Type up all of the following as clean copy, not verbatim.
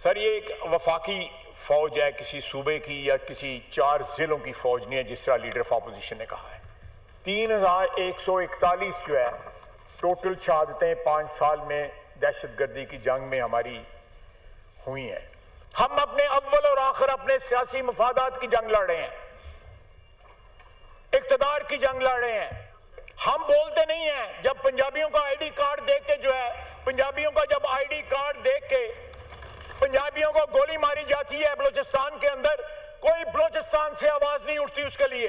Sir, ये एक वफाकी फौज है किसी सूबे की या किसी 4 जिलों की फौज नहीं है, जिस तरह लीडर ऑफ अपोजिशन ने कहा है। 3141 जो है टोटल शहादतें 5 साल में दहशतगर्दी की जंग में हमारी हुई हैं। हम अपने अव्वल और आखिर अपने सियासी मफादात की जंग लड़ रहे हैं, इक्तदार की जंग लड़ रहे हैं। हम बोलते नहीं हैं। जब पंजाबियों का आईडी कार्ड देख के जो है, पंजाबियों का जब आईडी कार्ड देख के पंजाबियों को गोली मारी जाती है बलूचिस्तान के अंदर, कोई बलूचिस्तान से आवाज नहीं उठती उसके लिए।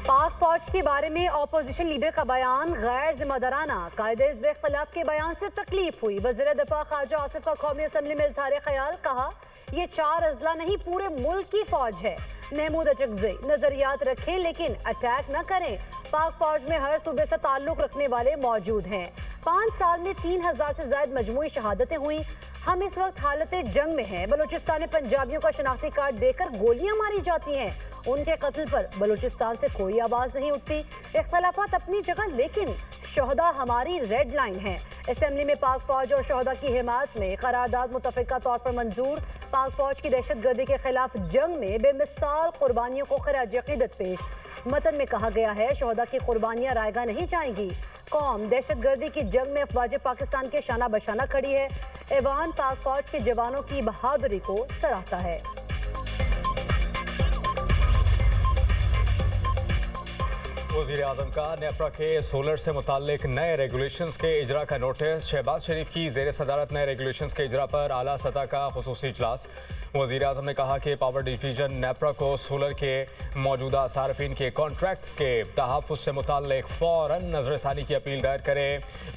पाक फौज के बारे में ऑपोजिशन लीडर का बयान गैर जिम्मेदाराना, कायदे इख्तिलाफ के बयान से तकलीफ हुई। वज़ीर दिफा ख्वाजा आसिफ का कौमी असम्बली में इजहार ख्याल, कहा ये 4 अजला नहीं पूरे मुल्क की फौज है। महमूद अचकज़ई, नजरियात रखें लेकिन अटैक न करें। पाक फौज में हर सूबे से ताल्लुक रखने वाले मौजूद हैं। 5 साल में 3000 से ज्यादा मजमूई शहादतें हुई। हम इस वक्त हालत जंग में हैं। बलूचिस्तान में पंजाबियों का शनाख्ती कार्ड देकर गोलियां मारी जाती हैं। उनके कत्ल पर बलूचिस्तान से कोई आवाज नहीं उठती। इख्तलाफात अपनी जगह, लेकिन शोहदा हमारी रेड लाइन है। असेंबली में पाक फौज और शोहदा की हिमायत में करारदाद मुतफ़िका तौर पर मंजूर। पाक फौज की दहशतगर्दी के खिलाफ जंग में बेमिसाल कुर्बानियों को खिराज अक़ीदत पेश। मतन में कहा गया है शोहदा की कुर्बानियां रायगा नहीं जाएंगी। कौम दहशतगर्दी की जंग में अफवाज पाकिस्तान के शाना बशाना खड़ी है। ऐवान पाक फौज के जवानों की बहादुरी को सराहता है। वज़ीर आज़म का नेपरा के सोलर से मुताल्लिक नए रेगुलेशंस के इजरा का नोटिस। शहबाज शरीफ की ज़ेर सदारत नए रेगुलेशंस के इजरा पर आला सतह का खुसूसी इजलास। वज़ीर आज़म ने कहा कि पावर डिवीजन नेपरा को सोलर के मौजूदा सार्फिन के कॉन्ट्रैक्ट्स के तहफ़्फ़ुज़ से मुताल्लिक फ़ौरन नज़रसानी की अपील दायर करे।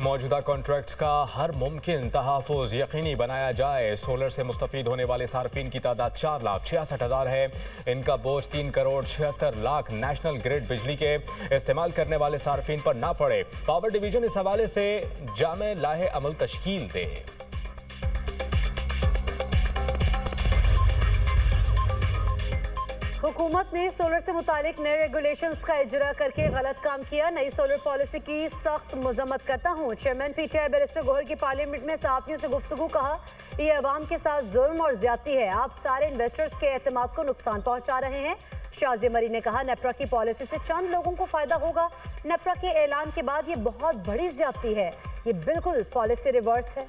मौजूदा कॉन्ट्रैक्ट्स का हर मुमकिन तहफ़्फ़ुज़ यकीनी बनाया जाए। सोलर से मुस्तफ़ीद होने वाले सार्फिन की तादाद 4,66,000 है। इनका बोझ 3,76,00,000 नेशनल ग्रिड बिजली के इस्तेमाल करने वाले सार्फिन पर ना पड़े। पावर डिवीजन इस हवाले से जामे लाहे अमल तश्कील दे। हुकूमत ने सोलर से मुतालिक नए रेगुलेशंस का इजरा करके गलत काम किया। नई सोलर पॉलिसी की सख्त मजम्मत करता हूँ। चेयरमैन पीटीआई बैरिस्टर गोहर की पार्लियामेंट में सहाफ़ियों से गुफ्तगू, कहा यह अवाम के साथ जुल्म और ज्यादती है। आप सारे इन्वेस्टर्स के एतमाद को नुकसान पहुँचा रहे हैं। शाज़िया मरी ने कहा नेपरा की पॉलिसी से चंद लोगों को फ़ायदा होगा। नेपरा के ऐलान के बाद ये बहुत बड़ी ज्यादती है। ये बिल्कुल पॉलिसी रिवर्स है।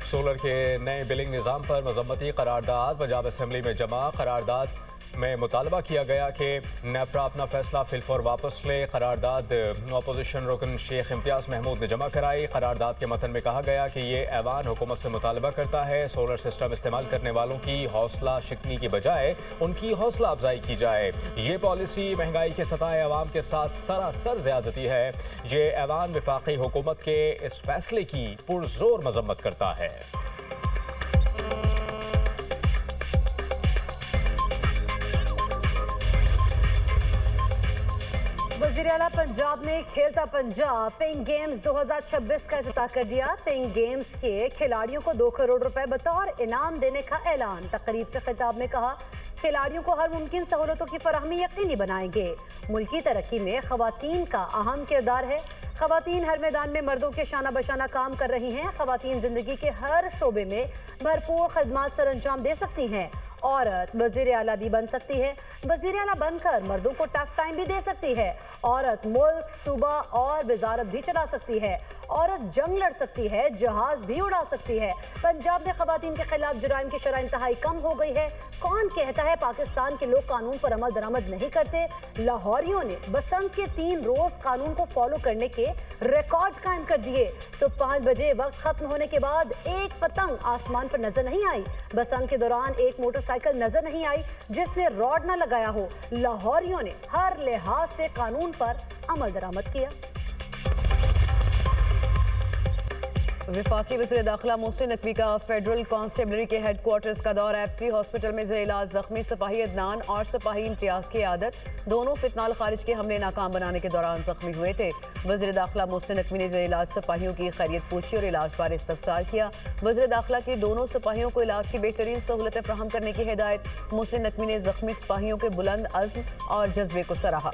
सोलर के नए बिलिंग निज़ाम पर मजम्मती करारदाद पंजाब असम्बली में जमा। करारदाद में मुतालबा किया गया कि नेपरा अपना फैसला फिलफौर वापस ले। करारदाद अपोजिशन रुकन शेख इम्तियाज़ महमूद ने जमा कराई। करारदाद के मतन में कहा गया कि ये ऐवान हुकूमत से मुतालबा करता है सोलर सिस्टम इस्तेमाल करने वालों की हौसला शिकनी की बजाय उनकी हौसला अफजाई की जाए। ये पॉलिसी महंगाई के सताए अवाम के साथ सरासर ज़्यादती है। ये ऐवान वफाकी हुकूमत के इस फैसले की पुरजोर मजम्मत करता है। वज़ीर आला पंजाब ने खेलता पंजाब पिंक गेम्स 2026 का इफ्तिताह कर दिया। पिंक गेम्स के खिलाड़ियों को 2 करोड़ रुपए बतौर इनाम देने का ऐलान। तकरीब से खिताब में कहा खिलाड़ियों को हर मुमकिन सहूलतों की फराहमी यकीनी बनाएंगे। मुल्की तरक्की में खवातीन का अहम किरदार है। खवातीन हर मैदान में मर्दों के शाना बशाना काम कर रही हैं। खवातीन जिंदगी के हर शोबे में भरपूर खदमात सर अंजाम दे सकती हैं। औरत वज़ीर आला भी बन सकती है। वज़ीर आला बनकर मर्दों को टफ टाइम भी दे सकती है। औरत मुल्क, सूबा और वजारत भी चला सकती है। औरत जंग लड़ सकती है, जहाज भी उड़ा सकती है। पंजाब में खवातीन के खिलाफ जुराइम की शरह इंतहाई कम हो गई है। कौन कहता है पाकिस्तान के लोग कानून पर अमल दरामद नहीं करते? लाहौरियों ने बसंत के 3 रोज कानून को फॉलो करने के रिकॉर्ड कायम कर दिए। सुबह 5 बजे वक्त खत्म होने के बाद एक पतंग आसमान पर नजर नहीं आई। बसंत के दौरान एक मोटरसाइकिल नजर नहीं आई जिसने रॉड न लगाया हो। लाहौरियों ने हर लिहाज से कानून पर अमल दरामद किया। वफाकी वज़ीर दाखिला मोहसिन नकवी का फेडरल कांस्टेबलरी के हेडक्वार्टर्स का दौरा। FC हॉस्पिटल में ज़ेर इलाज जख्मी सिपाही अदनान और सिपाही इम्तियाज़ की आदत। दोनों फितनाल खारिज के हमले नाकाम बनाने के दौरान जख्मी हुए थे। वज़ीर दाखिला मोहसिन नकवी ने ज़ेर इलाज सिपाहियों की खैरियत पूछी और इलाज पर इस्तफसार किया। वज़ीर दाखिला की दोनों सिपाहियों को इलाज की बेहतरीन सहूलतें फराहम करने की हिदायत। मोहसिन नकवी ने जख्मी सिपाहियों के बुलंद अज़्म और जज्बे को सराहा।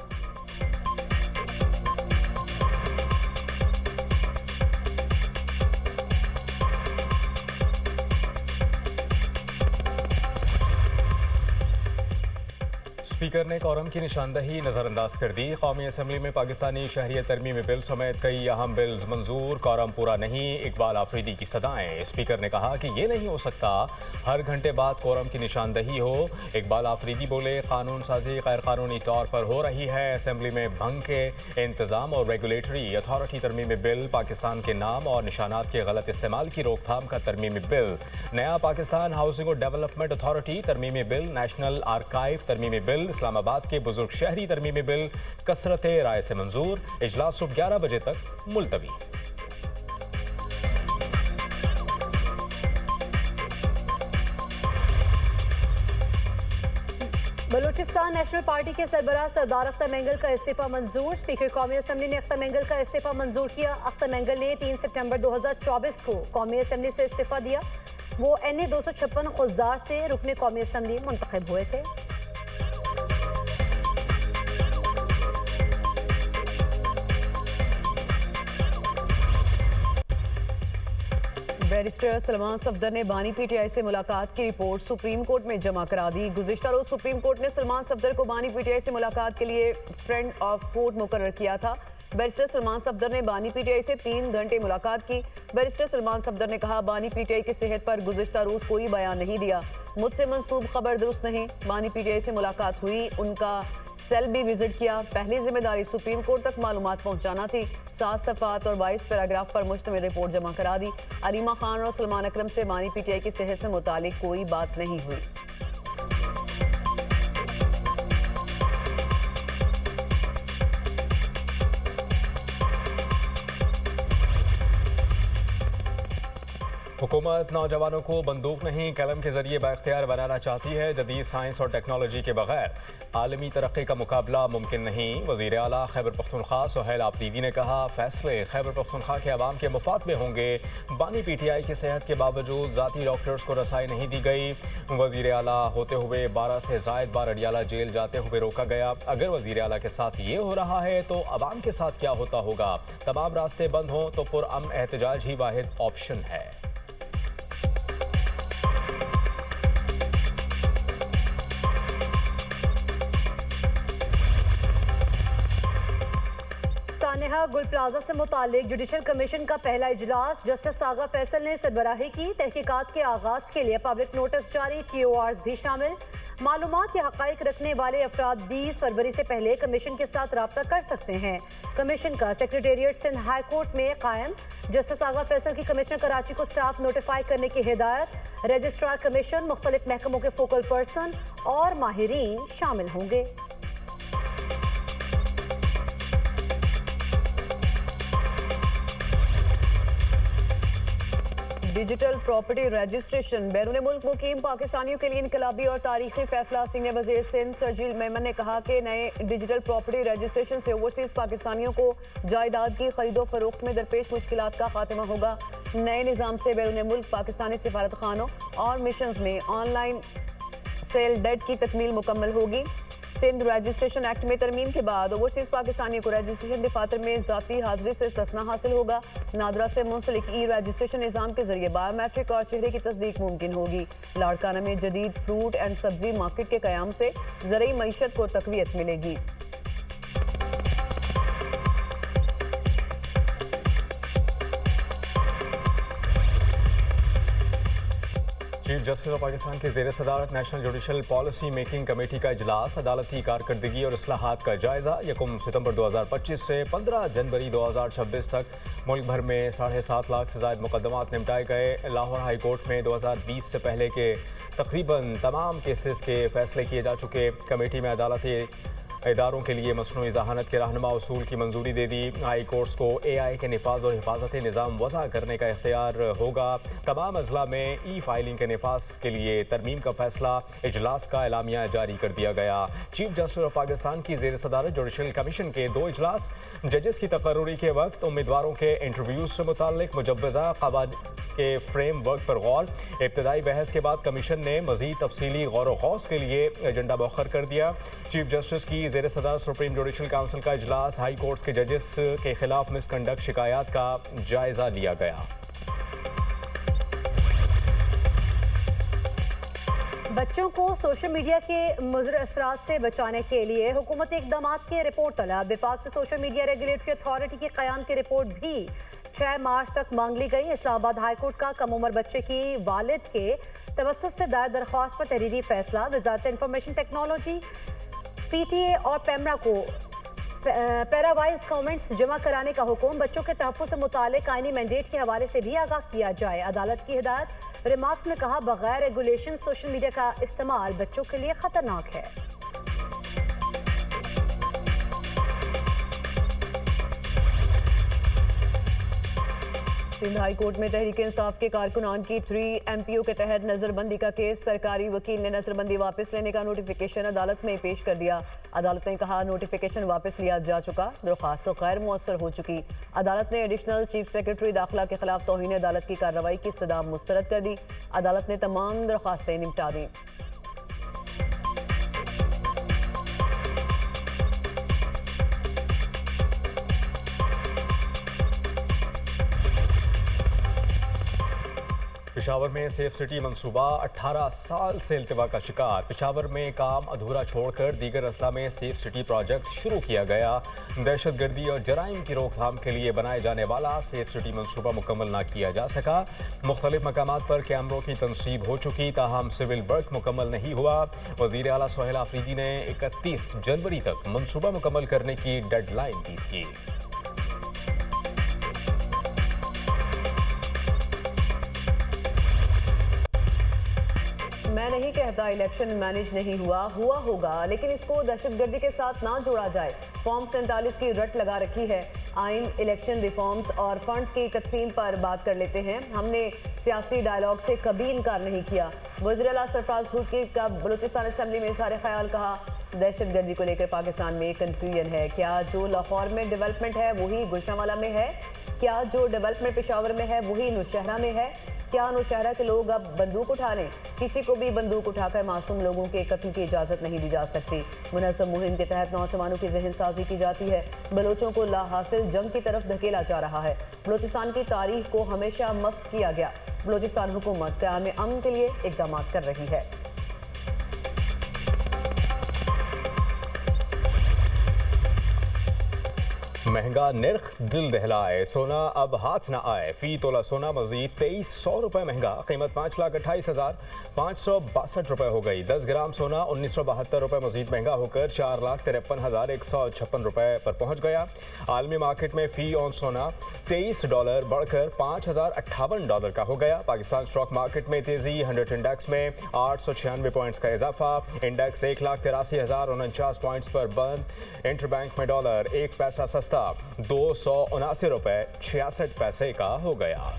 स्पीकर ने कोरम की निशानदही नजरअंदाज कर दी। कौमी असम्बली में पाकिस्तानी शहरियत तरमीमी बिल समेत कई अहम बिल्स मंजूर, कोरम पूरा नहीं, इकबाल आफरीदी की सदाएं। स्पीकर ने कहा कि ये नहीं हो सकता हर घंटे बाद कोरम की निशानदही हो। इकबाल आफरीदी बोले, कानून साजी गैर कानूनी तौर पर हो रही है। असम्बली में भंग के इंतजाम और रेगुलेटरी अथॉरिटी तरमीमी बिल, पाकिस्तान के नाम और निशानात के गलत इस्तेमाल की रोकथाम का तरमीमी बिल, नया पाकिस्तान हाउसिंग और डेवलपमेंट अथॉरिटी तरमीमी बिल, नेशनल आर्काइव तरमीमी बिल, इस्लामाबाद के बुजुर्ग शहरी तरमीमी बिल कसरत राय से मंजूर। इजलास सुबह 11 बजे तक मुलतवी। बलूचिस्तान नेशनल पार्टी के सरबराह सरदार अख्तर मेंगल का इस्तीफा मंजूर। स्पीकर कौमी असम्बली ने अख्तर मेंगल का इस्तीफा मंजूर किया। अख्तर मेंगल ने 3 सितंबर 2024 को कौमी असम्बली से इस्तीफा दिया। वो NA 256 खुजदार से रुकने कौमी असम्बली मुंतखब हुए थे। बैरिस्टर सलमान सफदर ने बानी PTI से मुलाकात की रिपोर्ट सुप्रीम कोर्ट में जमा करा दी। गुज़िश्ता रोज सुप्रीम कोर्ट ने सलमान सफदर को बानी PTI से मुलाकात के लिए फ्रेंड ऑफ कोर्ट मुकर्रर किया था। बैरिस्टर सलमान सफदर ने बानी PTI से 3 घंटे मुलाकात की। बैरिस्टर सलमान सफदर ने कहा, बानी PTI की सेहत पर गुज़िश्ता रोज कोई बयान नहीं दिया, मुझसे मंसूब खबर दुरुस्त नहीं। बानी PTI से मुलाकात हुई, उनका सेल भी विजिट किया। पहली जिम्मेदारी सुप्रीम कोर्ट तक मालूमात पहुंचाना थी। 7 सफ़ात और 22 पैराग्राफ पर मुश्तमिल रिपोर्ट जमा करा दी। अरीमा खान और सलमान अकरम से बानी PTI की सेहत से मुतालिक कोई बात नहीं हुई। हुकूमत नौजवानों को बंदूक नहीं कलम के जरिए बाख्तियार बनाना चाहती है। जदीद साइंस और टेक्नोलॉजी के बगैर आलमी तरक्की का मुकाबला मुमकिन नहीं। वज़ीर आला खैबर पख्तूनख्वा सुहेल आफरीदी ने कहा, फैसले खैबर पख्तूनख्वा के अवाम के मुफाद में होंगे। बानी PTI की सेहत के बावजूद ज़ाती डॉक्टर्स को रसाई नहीं दी गई। वज़ीर आला होते हुए 12 से ज़ायद बार अडियाला जेल जाते हुए रोका गया। अगर वज़ीर आला के साथ ये हो रहा है तो अवाम के साथ क्या होता होगा। तमाम रास्ते बंद हों तो पुरअमन एहतजाज ही वाहिद ऑप्शन है। सानेहा गुल प्लाजा से मुतालिक जुडिशल कमीशन का पहला इजलास जस्टिस सागा फैसल ने सरबराही की। तहकीकात के आगाज के लिए पब्लिक नोटिस जारी, TORs भी शामिल। मालूमात के हकाइक रखने वाले अफराद 20 फरवरी से पहले कमीशन के साथ रब्ता कर सकते हैं। कमीशन का सेक्रेटेरिएट सिंध हाई कोर्ट में कायम। जस्टिस सागा फैसल की कमिश्नर कराची को स्टाफ नोटिफाई करने की हिदायत। रजिस्ट्रार कमीशन, मुख्तलिफ महकमों के फोकल पर्सन और माहिरीन शामिल होंगे। डिजिटल प्रॉपर्टी रजिस्ट्रेशन बैरून मुल्क मुकीम पाकिस्तानियों के लिए इनकलाबी और तारीखी फैसला। सीनियर वज़ीर सिंध सरजील मेमन ने कहा कि नए डिजिटल प्रॉपर्टी रजिस्ट्रेशन से ओवरसीज पाकिस्तानियों को जायदाद की खरीदो फरोख्त में दरपेश मुश्किलात का खात्मा होगा। नए निज़ाम से बैरून मुल्क पाकिस्तानी सिफारत खानों और मिशंस में ऑनलाइन सेल डेट की तकमील मुकम्मल होगी। सिंध रजिस्ट्रेशन एक्ट में तरमीम के बाद ओवरसीज पाकिस्तानियों को रजिस्ट्रेशन दफातर में ज़ाती हाजिरी से इस्तिस्ना हासिल होगा। नादरा से मुंसलिक रजिस्ट्रेशन निज़ाम के जरिए बायोमेट्रिक और चेहरे की तस्दीक मुमकिन होगी। लाड़काना में जदीद फ्रूट एंड सब्जी मार्केट के क़याम से ज़रूरी मईशत को तक़वियत मिलेगी। चीफ जस्टिस ऑफ पाकिस्तान के ज़ेर सदारत national judicial policy making committee का इजलास, अदालती कारकर्दगी और इस्लाहात का जायजा। 1 सितंबर 2025 से 15 जनवरी 2026 तक मुल्क भर में 7.5 लाख से ज़ायद मुकदमात निपटाए गए। लाहौर हाई कोर्ट में 2020 से पहले के तकरीबन तमाम केसेस के फैसले किए जा चुके। कमेटी में अदालती इदारों के लिए मसनूई ज़हानत के रहनुमा उसूल की मंजूरी दे दी। हाई कोर्ट्स को AI के निफाज और हिफाजती निज़ाम वज़ा करने का इख्तियार होगा। तमाम अजला में फाइलिंग के निफाज के लिए तरमीम का फैसला। इजलास का एलामिया जारी कर दिया गया। चीफ जस्टिस ऑफ पाकिस्तान की ज़ेर सदारत जुडिशल कमीशन के 2 इजलास। जजेस की तकर्रुरी के वक्त उम्मीदवारों के इंटरव्यूज से मुताल्लिक मुजव्वज़ा क़वानीन के फ्रेम वर्क पर गौर। इब्तदाई बहस के बाद कमीशन ने मज़ीद तफसीली गौर व खौस के लिए एजेंडा मुअख्खर कर दिया। चीफ जस्टिस की ज़ेर सदारत सुप्रीम जुडिशल काउंसिल का इजलास। हाई कोर्ट्स के जजेस के खिलाफ मिसकंडक्ट शिकायत का जायजा लिया गया। बच्चों को सोशल मीडिया के मुज़र असरात से बचाने के लिए हुकूमती इक़दाम की रिपोर्ट तलब। विफाक से सोशल मीडिया रेगुलेटरी अथॉरिटी के क़याम की रिपोर्ट भी 6 मार्च तक मांग ली गई। इस्लामाबाद हाई कोर्ट का कम उम्र बच्चे की वालिद के तवस्सुत से दायर दरख्वास्त पर तहरीरी फैसला। वजारत इंफॉर्मेशन टेक्नोलॉजी PTA और पेमरा को पैरावाइज कमेंट्स जमा कराने का हुक्म। बच्चों के तहफ़्फ़ुज़ से मुतालिक आईनी मैंडेट के हवाले से भी आगाह किया जाए। अदालत की हिदायत। रिमार्क्स में कहा, बगैर रेगुलेशन सोशल मीडिया का इस्तेमाल बच्चों के लिए खतरनाक है। सिंध हाई कोर्ट में तहरीक इंसाफ के कारकुनान की 3 MPO के तहत नजरबंदी का केस। सरकारी वकील ने नजरबंदी वापस लेने का नोटिफिकेशन अदालत में पेश कर दिया। अदालत ने कहा, नोटिफिकेशन वापस लिया जा चुका, दरख्वास्त गैर मुअस्सर हो चुकी। अदालत ने एडिशनल चीफ सेक्रेटरी दाखिला के खिलाफ तौहीन अदालत की कार्रवाई की इस्तदा मुस्तरद कर दी। अदालत ने तमाम दरख्वास्तें निपटा दी। पेशावर में सेफ सिटी मंसूबा 18 साल से इल्तिवा का शिकार। पेशावर में काम अधूरा छोड़कर दीगर अजला में सेफ सिटी प्रोजेक्ट शुरू किया गया। दहशतगर्दी और जराइम की रोकथाम के लिए बनाए जाने वाला सेफ सिटी मंसूबा मुकम्मल ना किया जा सका। मुख्तलिफ मकामात पर कैमरों की तनसीब हो चुकी, ताहम सिविल वर्क मुकम्मल नहीं हुआ। वज़ीर आला सोहेल आफरीदी ने 31 जनवरी तक मंसूबा मुकम्मल करने की डेडलाइन दी थी। मैं नहीं कहता इलेक्शन मैनेज नहीं हुआ होगा, लेकिन इसको दहशतगर्दी के साथ ना जोड़ा जाए। फॉर्म 47 की रट लगा रखी है। आइन, इलेक्शन रिफॉर्म्स और फंड्स की तकसीम पर बात कर लेते हैं। हमने सियासी डायलॉग से कभी इनकार नहीं किया। वज़ीर आला सरफराज भुट्टी का बलूचिस्तान असम्बली में इज़हार ख्याल। कहा, दहशतगर्दी को लेकर पाकिस्तान में कन्फ्यूजन है। क्या जो लाहौर में डेवलपमेंट है वही गुजरांवाला में है? क्या जो डेवलपमेंट पेशावर में है वही नौशहरा में है? क्या नौशहरा के लोग अब बंदूक उठा लें? किसी को भी बंदूक उठाकर मासूम लोगों के कत्ल की इजाज़त नहीं दी जा सकती। मुनज़्ज़म मुहिम के तहत नौजवानों की जहन साजी की जाती है। बलोचों को लाहासिल जंग की तरफ धकेला जा रहा है। बलोचिस्तान की तारीख को हमेशा मस्क किया गया। बलोचिस्तान हुकूमत क़याम अमन के लिए इक़दाम कर रही है। महंगा निर्ख दिल दहलाए, सोना अब हाथ ना आए। फी तोला सोना मजीद 2300 रुपये महंगा, कीमत 5,28,562 रुपये हो गई। 10 ग्राम सोना 1972 रुपये मजीद महंगा होकर 4,53,156 रुपये पर पहुंच गया। आलमी मार्केट में फी ऑन सोना $23 बढ़कर $5,058 का हो गया। पाकिस्तान स्टॉक मार्केट में तेजी, 100 इंडेक्स में 896 पॉइंट्स का इजाफा। इंडेक्स 1,83,049 पॉइंट्स पर बंद। इंटरबैंक में डॉलर 1 पैसा सस्ता 279 रुपये 66 पैसे का हो गया।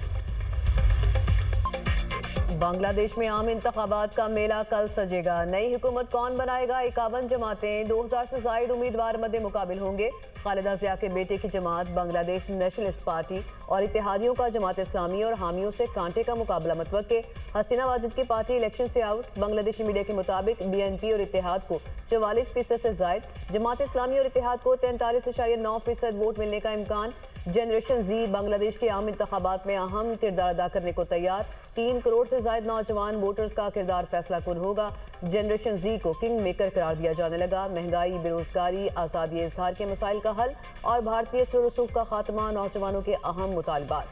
बांग्लादेश में आम इंतखाबात का मेला कल सजेगा। नई हुकूमत कौन बनाएगा? 51 जमातें, 2000 से जायद उम्मीदवार मद्दे मुकाबिल होंगे। खालिदा जिया के बेटे की जमात बांग्लादेश नेशनलिस्ट पार्टी और इत्तेहादियों का जमात इस्लामी और हामियों से कांटे का मुकाबला मतवक्के। हसीना वाजिद की पार्टी इलेक्शन से आउट। बांग्लादेशी मीडिया के मुताबिक BNP और इत्तेहाद को 44% से जायद, जमात इस्लामी और इत्तेहाद को 43.9% वोट मिलने का इम्कान। जनरेशन जी बांग्लादेश के आम इंतखाबात में अहम किरदार अदा करने को तैयार। 3 करोड़ से जायद नौजवान वोटर्स का किरदार फैसला कुन होगा। जनरेशन जी को किंग मेकर करार दिया जाने लगा। महंगाई, बेरोजगारी, आज़ादी इजहार के मसाइल का हल और भारतीय रसूख का खात्मा नौजवानों के अहम मुतालबात।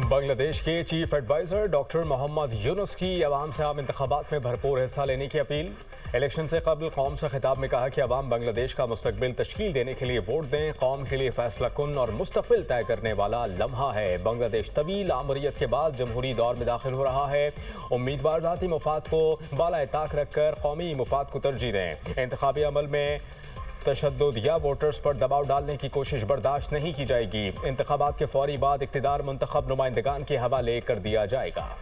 बांग्लादेश के chief adviser doctor Muhammad Yunus की अवाम से आम इंतखाबात में भरपूर हिस्सा लेने की अपील। इलेक्शन से कबल कौम से खिताब में कहा कि अवाम बांग्लादेश का मुस्तकबिल तश्कील देने के लिए वोट दें। कौम के लिए फैसला कुन और मुस्तकबिल तय करने वाला लम्हा है। बांग्लादेश तवील आमरीत के बाद जमहूरी दौर में दाखिल हो रहा है। उम्मीदवार ज़ाती मुफाद को बाला ताक रखकर कौमी मुफाद को तरजीह दें। इंतखाबी अमल में तशद्दुद या वोटर्स पर दबाव डालने की कोशिश बर्दाश्त नहीं की जाएगी। इंतखाबात के फौरी बाद इक़्तिदार मुंतखब नुमाइंदगान के हवाले कर दिया जाएगा।